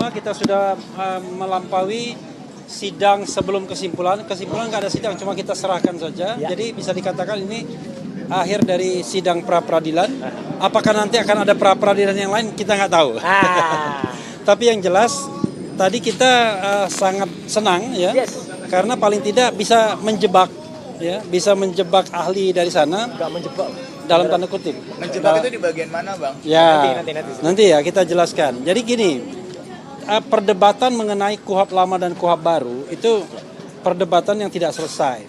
pertama kita sudah melampaui sidang sebelum kesimpulan. Kesimpulan nggak ada sidang, cuma kita serahkan saja. Ya. Jadi bisa dikatakan ini akhir dari sidang pra-peradilan. Apakah nanti akan ada pra-peradilan yang lain, kita nggak tahu. Tapi yang jelas tadi kita sangat senang ya, karena paling tidak bisa menjebak ya, bisa menjebak ahli dari sana. Nggak menjebak. Dalam tanda kutip. Menjebak itu di bagian mana, Bang? Ya, Nanti. ya kita jelaskan. Jadi gini, perdebatan mengenai KUHP lama dan KUHP baru itu perdebatan yang tidak selesai.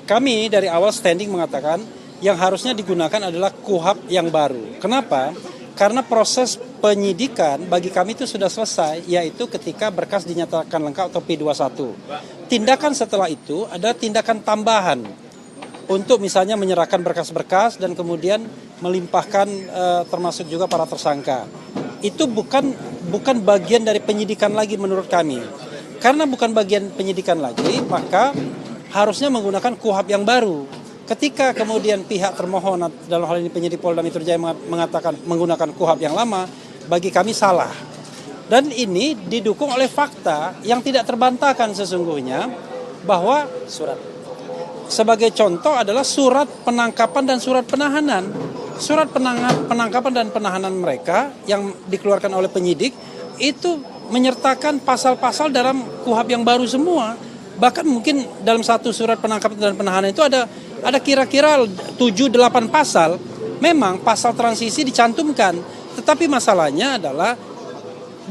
Kami dari awal standing mengatakan yang harusnya digunakan adalah KUHP yang baru. Kenapa? Karena proses penyidikan bagi kami itu sudah selesai, yaitu ketika berkas dinyatakan lengkap atau P21. Tindakan setelah itu ada tindakan tambahan untuk misalnya menyerahkan berkas-berkas dan kemudian melimpahkan termasuk juga para tersangka. Itu bukan bagian dari penyidikan lagi menurut kami. Karena bukan bagian penyidikan lagi, maka harusnya menggunakan KUHP yang baru. Ketika kemudian pihak termohon dalam hal ini penyidik Polda Metro Jaya mengatakan menggunakan KUHP yang lama, bagi kami salah. Dan ini didukung oleh fakta yang tidak terbantahkan sesungguhnya, bahwa sebagai contoh adalah surat penangkapan dan surat penahanan. Surat penangkapan dan penahanan mereka yang dikeluarkan oleh penyidik itu menyertakan pasal-pasal dalam KUHP yang baru semua. Bahkan mungkin dalam satu surat penangkapan dan penahanan itu ada kira-kira 7-8 pasal. Memang pasal transisi dicantumkan, tetapi masalahnya adalah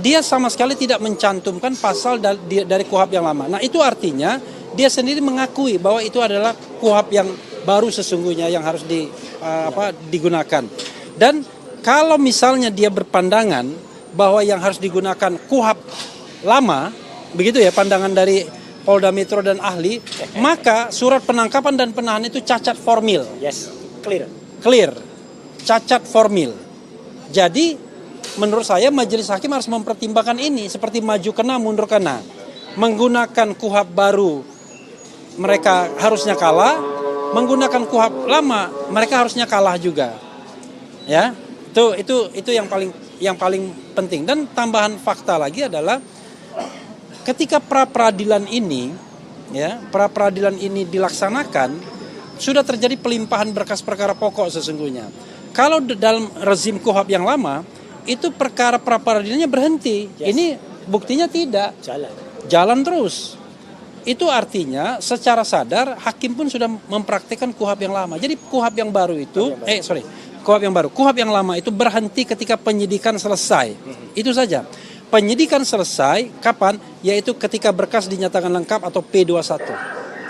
dia sama sekali tidak mencantumkan pasal dari KUHP yang lama. Nah, itu artinya dia sendiri mengakui bahwa itu adalah KUHP yang baru sesungguhnya yang harus digunakan. Dan kalau misalnya dia berpandangan bahwa yang harus digunakan KUHP lama, begitu ya pandangan dari Polda Metro dan ahli, maka surat penangkapan dan penahanan itu cacat formil. Clear. Cacat formil. Jadi menurut saya majelis hakim harus mempertimbangkan ini seperti maju kena mundur kena. Menggunakan KUHP baru mereka harusnya kalah, menggunakan KUHP lama mereka harusnya kalah juga. Ya. Itu yang paling penting. Dan tambahan fakta lagi adalah ketika pra-peradilan ini dilaksanakan, sudah terjadi pelimpahan berkas perkara pokok sesungguhnya. Kalau dalam rezim KUHP yang lama, itu perkara pra-peradilannya berhenti. Ini buktinya tidak. Jalan terus. Itu artinya secara sadar hakim pun sudah mempraktikkan KUHP yang lama. Jadi KUHP yang baru itu, KUHP yang lama itu berhenti ketika penyidikan selesai. Itu saja. Penyidikan selesai kapan? Yaitu ketika berkas dinyatakan lengkap atau P21.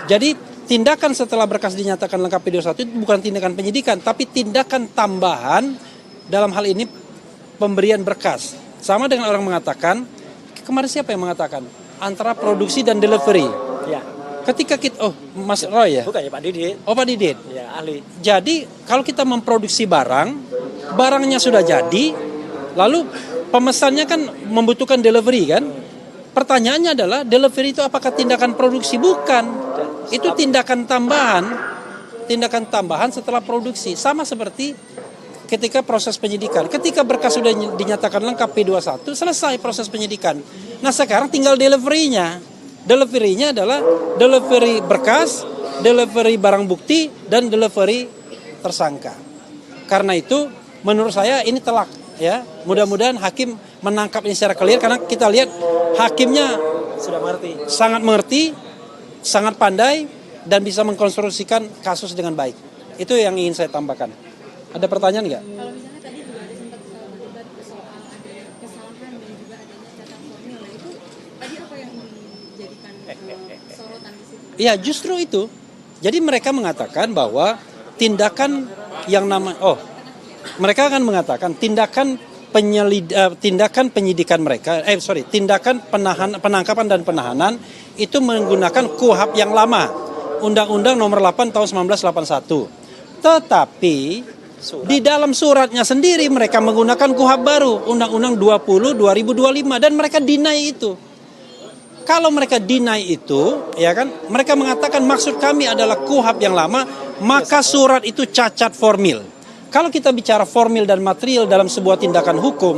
Jadi tindakan setelah berkas dinyatakan lengkap P21 itu bukan tindakan penyidikan, tapi tindakan tambahan dalam hal ini pemberian berkas. Sama dengan orang mengatakan, kemarin siapa yang mengatakan? Antara produksi dan delivery. Ya. Ketika kita, Mas Roy ya? Bukan ya Pak Didit. Pak Didit. Ya, ahli. Jadi kalau kita memproduksi barangnya sudah jadi, lalu pemesannya kan membutuhkan delivery kan? Pertanyaannya adalah delivery itu apakah tindakan produksi? Bukan. Itu tindakan tambahan setelah produksi. Sama seperti ketika proses penyidikan. Ketika berkas sudah dinyatakan lengkap P21, selesai proses penyidikan. Nah sekarang tinggal delivery-nya. Delivery-nya adalah delivery berkas, delivery barang bukti, dan delivery tersangka. Karena itu menurut saya ini telak. Ya, mudah-mudahan hakim menangkap ini secara clear, karena kita lihat hakimnya sudah sangat mengerti, sangat pandai, dan bisa mengkonstruksikan kasus dengan baik. Itu yang ingin saya tambahkan. Ada pertanyaan nggak? Kalau misalnya tadi juga ada sempat debat soal adanya kesalahan dan juga adanya cacat formil, nah itu tadi apa yang dijadikan sorotan di situ? Iya, justru itu. Jadi mereka mengatakan bahwa tindakan yang mereka akan mengatakan tindakan penyidikan mereka, tindakan penangkapan dan penahanan itu menggunakan KUHP yang lama, Undang-Undang Nomor 8 Tahun 1981. Tetapi di dalam suratnya sendiri mereka menggunakan KUHP baru, Undang-Undang 20 2025, dan mereka deny itu. Kalau mereka deny itu, ya kan, mereka mengatakan maksud kami adalah KUHP yang lama, maka surat itu cacat formil. Kalau kita bicara formil dan material dalam sebuah tindakan hukum,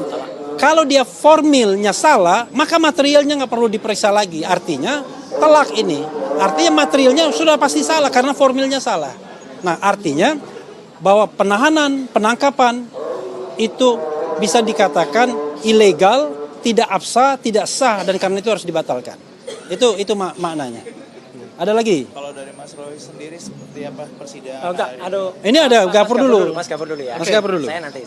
Kalau dia formilnya salah, maka materialnya nggak perlu diperiksa lagi. Artinya telak ini. Artinya materialnya sudah pasti salah karena formilnya salah. Nah, artinya bahwa penahanan, penangkapan itu bisa dikatakan ilegal, tidak absah, tidak sah, dan karena itu harus dibatalkan. Itu maknanya. Ada lagi? Kalau dari Mas Roy sendiri seperti apa persidangan? Oh, enggak, aduh. Ini ada Gafur dulu. Mas Gafur dulu ya. Mas Gafur dulu. Saya nanti.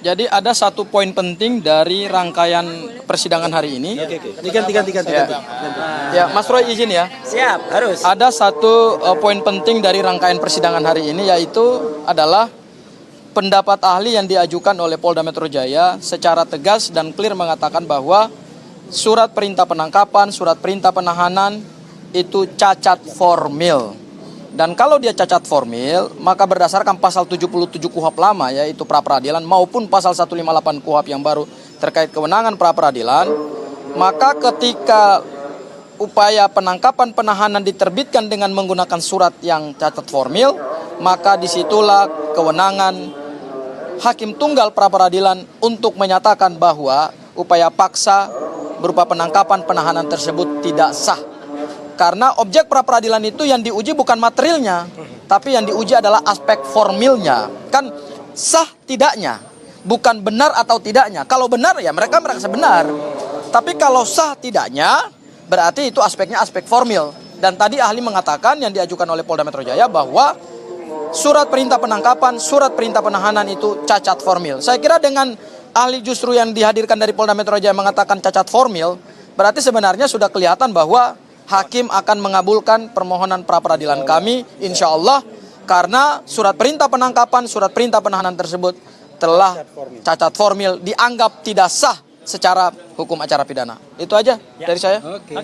Jadi ada satu poin penting dari rangkaian persidangan hari ini. Oke. Diganti. Ya, Mas Roy izin ya. Siap, harus. Ada satu poin penting dari rangkaian persidangan hari ini, yaitu adalah pendapat ahli yang diajukan oleh Polda Metro Jaya secara tegas dan clear mengatakan bahwa surat perintah penangkapan, surat perintah penahanan itu cacat formil. Dan kalau dia cacat formil, maka berdasarkan pasal 77 KUHP lama, yaitu pra-peradilan, maupun pasal 158 KUHP yang baru terkait kewenangan pra-peradilan, maka ketika upaya penangkapan penahanan diterbitkan dengan menggunakan surat yang cacat formil, maka disitulah kewenangan hakim tunggal pra-peradilan untuk menyatakan bahwa upaya paksa berupa penangkapan penahanan tersebut tidak sah. Karena objek pra-peradilan itu yang diuji bukan materialnya, tapi yang diuji adalah aspek formilnya. Kan sah tidaknya, bukan benar atau tidaknya. Kalau benar ya mereka merasa benar. Tapi kalau sah tidaknya, berarti itu aspeknya aspek formil. Dan tadi ahli mengatakan yang diajukan oleh Polda Metro Jaya bahwa surat perintah penangkapan, surat perintah penahanan itu cacat formil. Saya kira dengan ahli justru yang dihadirkan dari Polda Metro Jaya mengatakan cacat formil, berarti sebenarnya sudah kelihatan bahwa hakim akan mengabulkan permohonan pra-peradilan kami, insya Allah, karena surat perintah penangkapan, surat perintah penahanan tersebut telah cacat formil, dianggap tidak sah secara hukum acara pidana. Itu aja dari saya. Oke.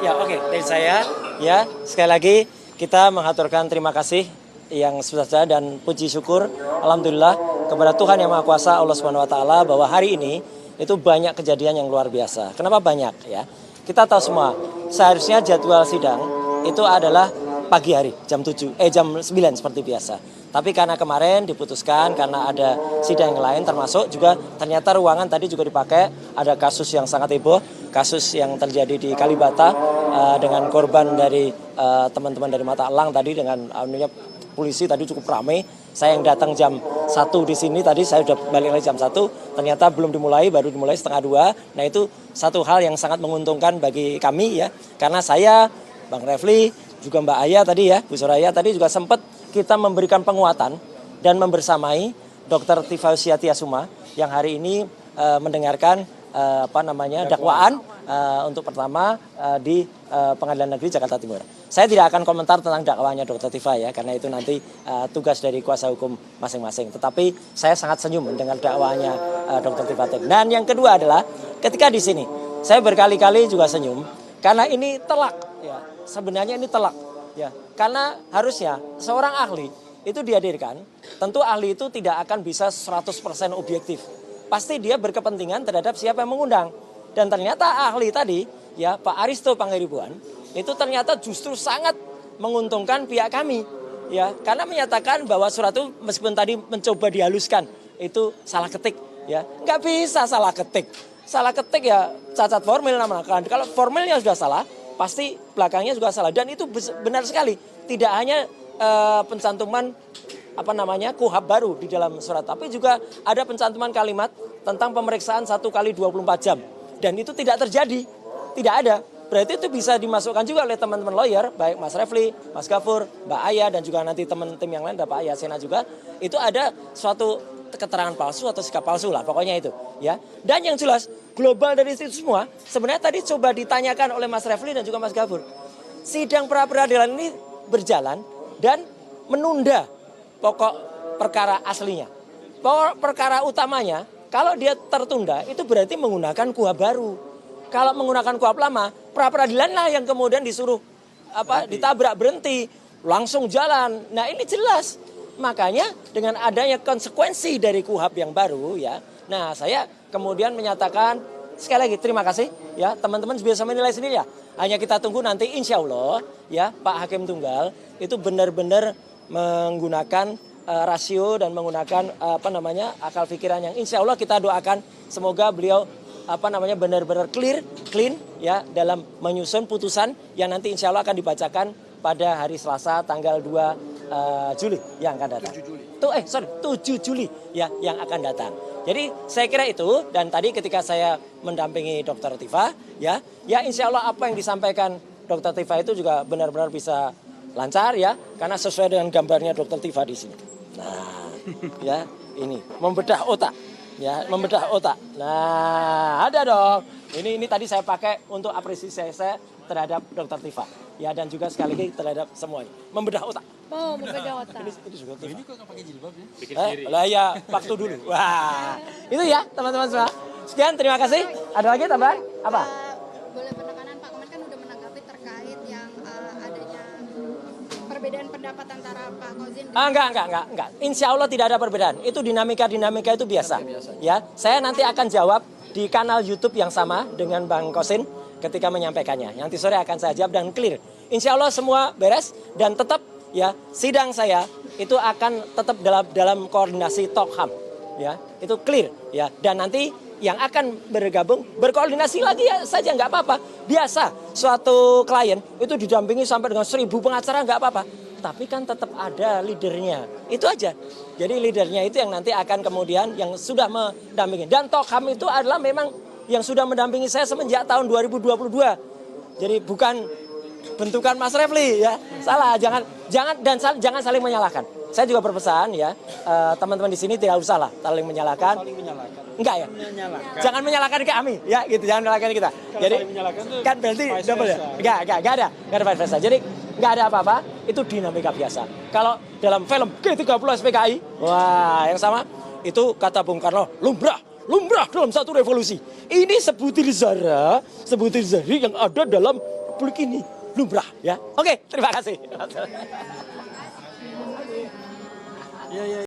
Oke, dari saya ya, sekali lagi kita mengaturkan terima kasih yang sebesar dan puji syukur alhamdulillah kepada Tuhan Yang Maha Kuasa Allah Subhanahu wa taala bahwa hari ini itu banyak kejadian yang luar biasa. Kenapa banyak ya? Kita tahu semua, seharusnya jadwal sidang itu adalah pagi hari jam 9 seperti biasa. Tapi karena kemarin diputuskan karena ada sidang yang lain termasuk juga ternyata ruangan tadi juga dipakai, ada kasus yang sangat heboh, kasus yang terjadi di Kalibata dengan korban dari teman-teman dari Mata Elang tadi dengan polisi tadi cukup ramai. Saya yang datang jam 1 di sini tadi, saya sudah balik lagi jam 1, ternyata belum dimulai, baru dimulai setengah 2. Nah itu satu hal yang sangat menguntungkan bagi kami ya, karena saya, Bang Refli, juga Mbak Aya tadi ya, Bu Soraya tadi juga sempat kita memberikan penguatan dan membersamai Dr. Tifa Yusyatia-Suma yang hari ini mendengarkan dakwaan untuk pertama di Pengadilan Negeri Jakarta Timur. Saya tidak akan komentar tentang dakwaannya Dr. Tifa ya, karena itu nanti tugas dari kuasa hukum masing-masing. Tetapi saya sangat senyum mendengar dakwaannya Dr. Tifa. Dan yang kedua adalah ketika di sini saya berkali-kali juga senyum karena ini telak ya. Sebenarnya ini telak ya. Karena harusnya seorang ahli itu dihadirkan, tentu ahli itu tidak akan bisa 100% objektif. Pasti dia berkepentingan terhadap siapa yang mengundang. Dan ternyata ahli tadi, ya Pak Aristo Pangaribuan, itu ternyata justru sangat menguntungkan pihak kami. Ya, karena menyatakan bahwa surat itu meskipun tadi mencoba dihaluskan, itu salah ketik. Ya, nggak bisa salah ketik. Salah ketik ya cacat formil namanya. Kalau formilnya sudah salah, pasti belakangnya juga salah. Dan itu benar sekali. Tidak hanya pencantuman KUHP baru di dalam surat, tapi juga ada pencantuman kalimat tentang pemeriksaan 1 kali 24 jam. Dan itu tidak terjadi, tidak ada. Berarti itu bisa dimasukkan juga oleh teman-teman lawyer, baik Mas Refli, Mas Gafur, Mbak Aya, dan juga nanti teman tim yang lain, ada Pak Aya Sena juga. Itu ada suatu keterangan palsu atau sikap palsu lah, pokoknya itu. Ya. Dan yang jelas, global dari itu semua, sebenarnya tadi coba ditanyakan oleh Mas Refli dan juga Mas Gafur. Sidang pra-peradilan ini berjalan dan menunda pokok perkara aslinya. Pokok perkara utamanya, kalau dia tertunda, itu berarti menggunakan KUHP baru. Kalau menggunakan KUHP lama, pra-peradilan lah yang kemudian disuruh ditabrak berhenti, langsung jalan. Nah ini jelas. Makanya dengan adanya konsekuensi dari KUHP yang baru ya. Nah saya kemudian menyatakan sekali lagi terima kasih ya, teman-teman bisa menilai sendiri ya. Hanya kita tunggu nanti insya Allah ya Pak Hakim Tunggal itu benar-benar menggunakan rasio dan menggunakan akal pikiran yang insya Allah kita doakan semoga beliau benar-benar clean ya dalam menyusun putusan yang nanti insya Allah akan dibacakan pada hari Selasa tanggal 2 Juli yang akan datang. 7 Juli ya yang akan datang. Jadi saya kira itu, dan tadi ketika saya mendampingi Dr. Tifa ya insya Allah apa yang disampaikan Dr. Tifa itu juga benar-benar bisa lancar ya, karena sesuai dengan gambarnya Dr. Tifa di sini. Nah, ya ini membedah otak, ya membedah otak. Nah, ada dong. Ini tadi saya pakai untuk apresiasi saya terhadap Dr. Tifa, ya dan juga sekali lagi terhadap semuanya. Membedah otak. Oh, membedah otak. Ini juga Tifa. Ini kok nggak pakai jilbabnya? Lah ya, waktu dulu. Wah, itu ya teman-teman semua. Sekian, terima kasih. Ada lagi tambahan? Apa? Boleh penekanan Pak, kemarin kan udah menanggapi terkait yang adanya perbedaan pendapat antara Pak Kozin Enggak. Insya Allah tidak ada perbedaan. Itu dinamika itu biasa. Ya, saya nanti akan jawab di kanal YouTube yang sama dengan Bang Kosin ketika menyampaikannya. Nanti sore akan saya jawab dan clear. Insya Allah semua beres dan tetap ya sidang saya itu akan tetap dalam koordinasi Tokham. Ya, itu clear ya. Dan nanti yang akan bergabung berkoordinasi lagi ya saja nggak apa-apa. Biasa suatu klien itu didampingi sampai dengan 1000 pengacara nggak apa-apa. Tapi kan tetap ada leadernya. Itu aja. Jadi leadernya itu yang nanti akan kemudian yang sudah mendampingi. Dan Tokham itu adalah memang yang sudah mendampingi saya semenjak tahun 2022. Jadi bukan bentukan Mas Refli ya. Salah, jangan saling menyalahkan. Saya juga berpesan ya, teman-teman di sini tidak usah lah saling menyalahkan. Saling menyalahkan. Enggak ya? Menyalahkan. Jangan menyalahkan kami ya gitu, jangan menyalahkan kita. Jadi saling menyalahkan tuh kan berarti vice double ya? versa. Enggak ada vice versa. Jadi enggak ada apa-apa, itu dinamika biasa. Kalau dalam film G30 SPKI, wah yang sama itu kata Bung Karno, lumrah dalam satu revolusi. Ini sebutir zari yang ada dalam republik ini, lumrah ya. Oke, terima kasih. Iya.